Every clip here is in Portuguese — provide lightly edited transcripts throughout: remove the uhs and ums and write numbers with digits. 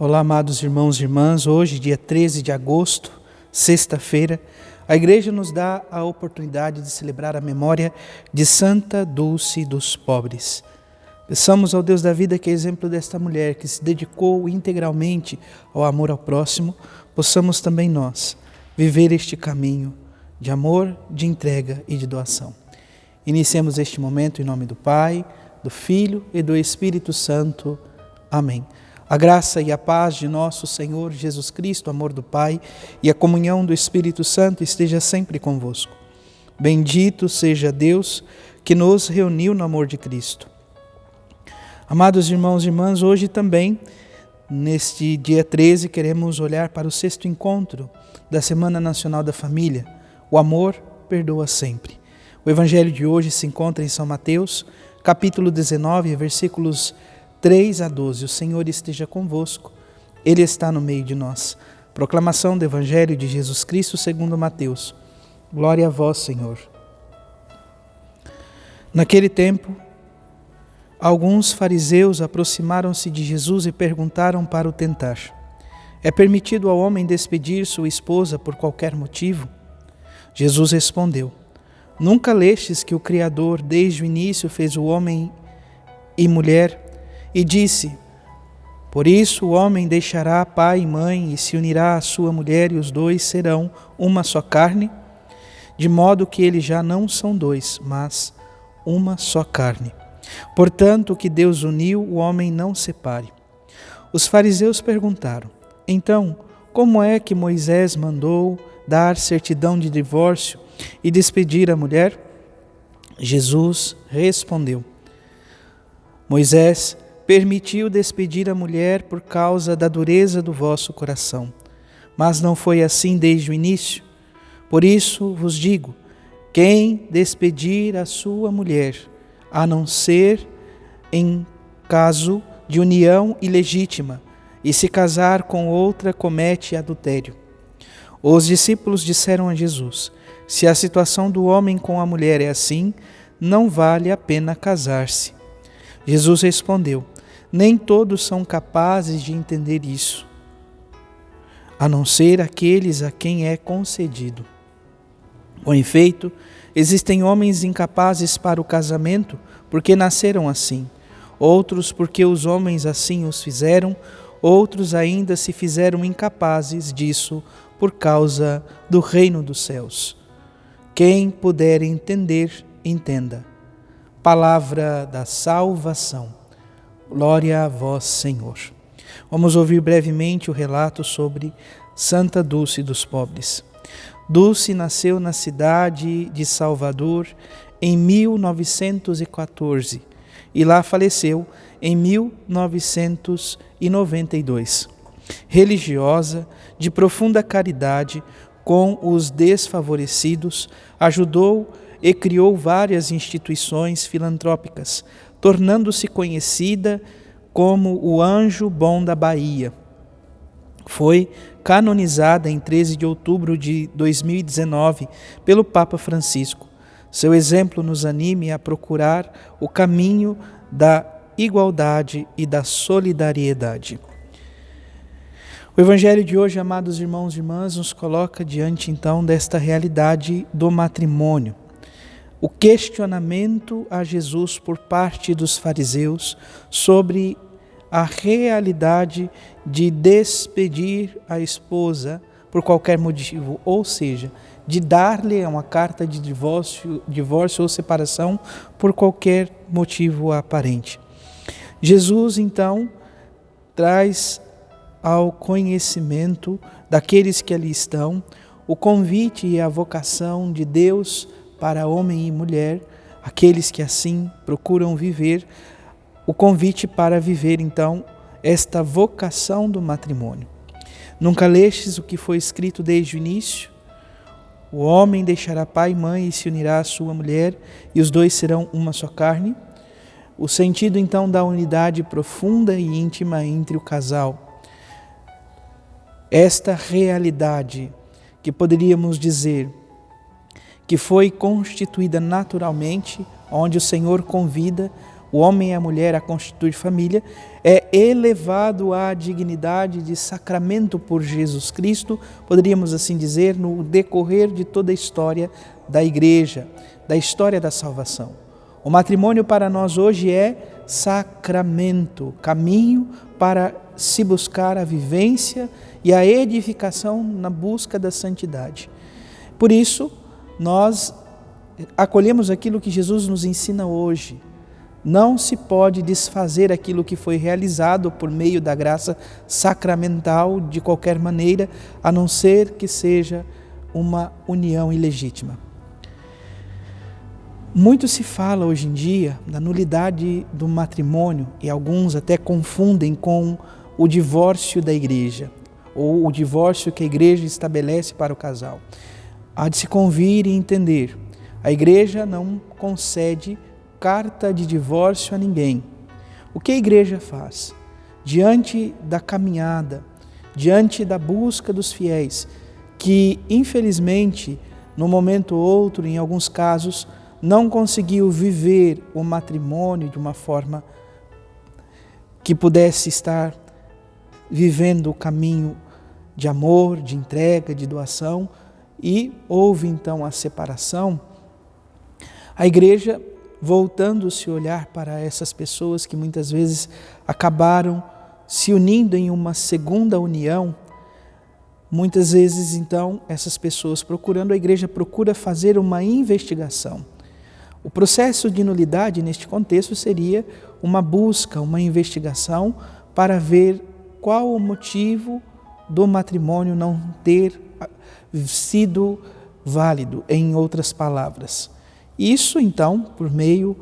Olá, amados irmãos e irmãs. Hoje, dia 13 de agosto, sexta-feira, a Igreja nos dá a oportunidade de celebrar a memória de Santa Dulce dos Pobres. Peçamos ao Deus da vida que, exemplo desta mulher que se dedicou integralmente ao amor ao próximo, possamos também nós viver este caminho de amor, de entrega e de doação. Iniciemos este momento em nome do Pai, do Filho e do Espírito Santo. Amém. A graça e a paz de nosso Senhor Jesus Cristo, o amor do Pai e a comunhão do Espírito Santo esteja sempre convosco. Bendito seja Deus que nos reuniu no amor de Cristo. Amados irmãos e irmãs, hoje também, neste dia 13, queremos olhar para o sexto encontro da Semana Nacional da Família. O amor perdoa sempre. O Evangelho de hoje se encontra em São Mateus, capítulo 19, versículos 3 a 12. O Senhor esteja convosco, Ele está no meio de nós. Proclamação do Evangelho de Jesus Cristo segundo Mateus. Glória a vós, Senhor. Naquele tempo, alguns fariseus aproximaram-se de Jesus e perguntaram para o tentar: é permitido ao homem despedir sua esposa por qualquer motivo? Jesus respondeu: nunca lestes que o Criador desde o início fez o homem e mulher e disse: por isso o homem deixará pai e mãe e se unirá à sua mulher e os dois serão uma só carne? De modo que eles já não são dois, mas uma só carne. Portanto, o que Deus uniu, o homem não separe. Os fariseus perguntaram: então, como é que Moisés mandou dar certidão de divórcio e despedir a mulher? Jesus respondeu: Moisés permitiu despedir a mulher por causa da dureza do vosso coração. Mas não foi assim desde o início. Por isso vos digo, quem despedir a sua mulher, a não ser em caso de união ilegítima, e se casar com outra, comete adultério. Os discípulos disseram a Jesus: se a situação do homem com a mulher é assim, não vale a pena casar-se. Jesus respondeu: nem todos são capazes de entender isso, a não ser aqueles a quem é concedido. Com efeito, existem homens incapazes para o casamento porque nasceram assim, outros porque os homens assim os fizeram, outros ainda se fizeram incapazes disso por causa do reino dos céus. Quem puder entender, entenda. Palavra da salvação. Glória a vós, Senhor. Vamos ouvir brevemente o relato sobre Santa Dulce dos Pobres. Dulce nasceu na cidade de Salvador em 1914 e lá faleceu em 1992. Religiosa, de profunda caridade com os desfavorecidos, ajudou e criou várias instituições filantrópicas, tornando-se conhecida como o Anjo Bom da Bahia. Foi canonizada em 13 de outubro de 2019 pelo Papa Francisco. Seu exemplo nos anime a procurar o caminho da igualdade e da solidariedade. O Evangelho de hoje, amados irmãos e irmãs, nos coloca diante então desta realidade do matrimônio. O questionamento a Jesus por parte dos fariseus sobre a realidade de despedir a esposa por qualquer motivo, ou seja, de dar-lhe uma carta de divórcio ou separação por qualquer motivo aparente. Jesus, então, traz ao conhecimento daqueles que ali estão o convite e a vocação de Deus para homem e mulher, aqueles que assim procuram viver, o convite para viver então esta vocação do matrimônio. Nunca lestes o que foi escrito desde o início? O homem deixará pai e mãe e se unirá à sua mulher, e os dois serão uma só carne. O sentido então da unidade profunda e íntima entre o casal. Esta realidade que poderíamos dizer que foi constituída naturalmente, onde o Senhor convida o homem e a mulher a constituir família, é elevado à dignidade de sacramento por Jesus Cristo, poderíamos assim dizer, no decorrer de toda a história da Igreja, da história da salvação. O matrimônio para nós hoje é sacramento, caminho para se buscar a vivência e a edificação na busca da santidade. Por isso, nós acolhemos aquilo que Jesus nos ensina hoje. Não se pode desfazer aquilo que foi realizado por meio da graça sacramental de qualquer maneira, a não ser que seja uma união ilegítima. Muito se fala hoje em dia da nulidade do matrimônio e alguns até confundem com o divórcio da igreja ou o divórcio que a igreja estabelece para o casal. Há de se convir e entender, a igreja não concede carta de divórcio a ninguém. O que a igreja faz? Diante da caminhada, diante da busca dos fiéis, que infelizmente, num momento ou outro, em alguns casos, não conseguiu viver o matrimônio de uma forma que pudesse estar vivendo o caminho de amor, de entrega, de doação, e houve então a separação, a igreja, voltando-se a olhar para essas pessoas que muitas vezes acabaram se unindo em uma segunda união, muitas vezes então essas pessoas procurando, a igreja procura fazer uma investigação. O processo de nulidade neste contexto seria uma busca, uma investigação para ver qual o motivo do matrimônio não ter sido válido, em outras palavras. Isso então, por meio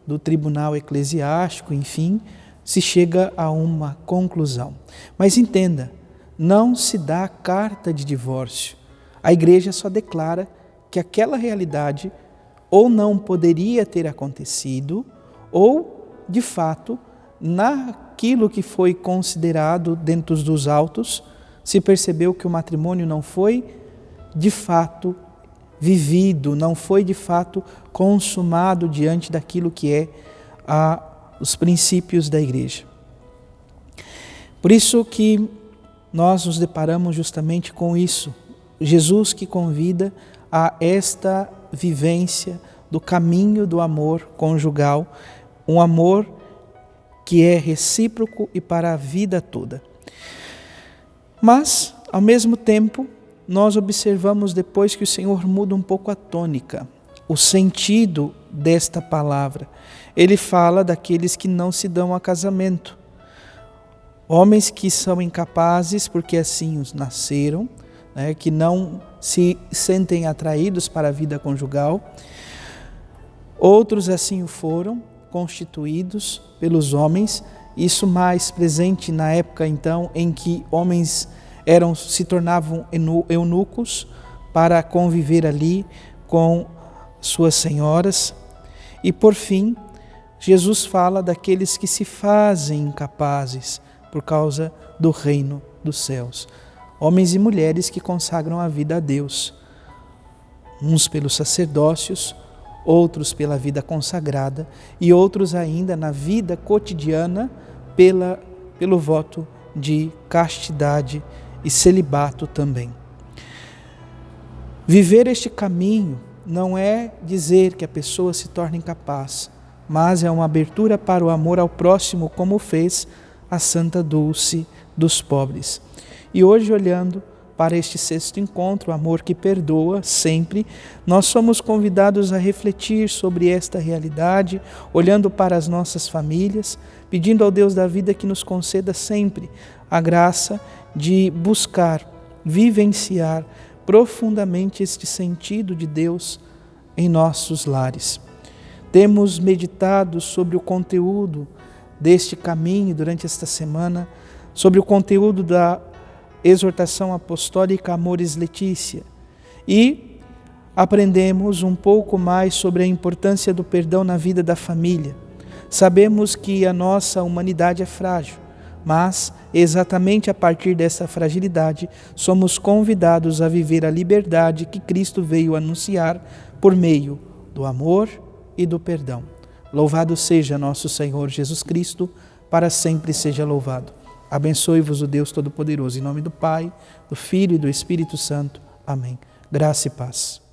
do tribunal eclesiástico, enfim, se chega a uma conclusão. Mas entenda, não se dá carta de divórcio. A igreja só declara que aquela realidade ou não poderia ter acontecido, ou, de fato, naquilo que foi considerado dentro dos autos, se percebeu que o matrimônio não foi, de fato, vivido, não foi, de fato, consumado diante daquilo que é os princípios da igreja. Por isso que nós nos deparamos justamente com isso. Jesus que convida a esta vivência do caminho do amor conjugal, um amor que é recíproco e para a vida toda. Mas, ao mesmo tempo, nós observamos depois que o Senhor muda um pouco a tônica, o sentido desta palavra. Ele fala daqueles que não se dão a casamento, homens que são incapazes, porque assim os nasceram, que não se sentem atraídos para a vida conjugal. Outros assim o foram, constituídos pelos homens, isso mais presente na época então em que homens se tornavam eunucos para conviver ali com suas senhoras. E por fim, Jesus fala daqueles que se fazem incapazes por causa do reino dos céus. Homens e mulheres que consagram a vida a Deus, uns pelos sacerdócios, outros pela vida consagrada e outros ainda na vida cotidiana pelo voto de castidade e celibato também. Viver este caminho não é dizer que a pessoa se torna incapaz, mas é uma abertura para o amor ao próximo, como fez a Santa Dulce dos pobres. E hoje, olhando para este sexto encontro, o amor que perdoa sempre, nós somos convidados a refletir sobre esta realidade, olhando para as nossas famílias, pedindo ao Deus da vida que nos conceda sempre a graça de buscar, vivenciar profundamente este sentido de Deus em nossos lares. Temos meditado sobre o conteúdo deste caminho durante esta semana, sobre o conteúdo da exortação apostólica Amoris Laetitia, e aprendemos um pouco mais sobre a importância do perdão na vida da família. Sabemos que a nossa humanidade é frágil, mas exatamente a partir dessa fragilidade somos convidados a viver a liberdade que Cristo veio anunciar por meio do amor e do perdão. Louvado seja nosso Senhor Jesus Cristo, para sempre seja louvado. Abençoe-vos o Deus Todo-Poderoso, em nome do Pai, do Filho e do Espírito Santo. Amém. Graça e paz.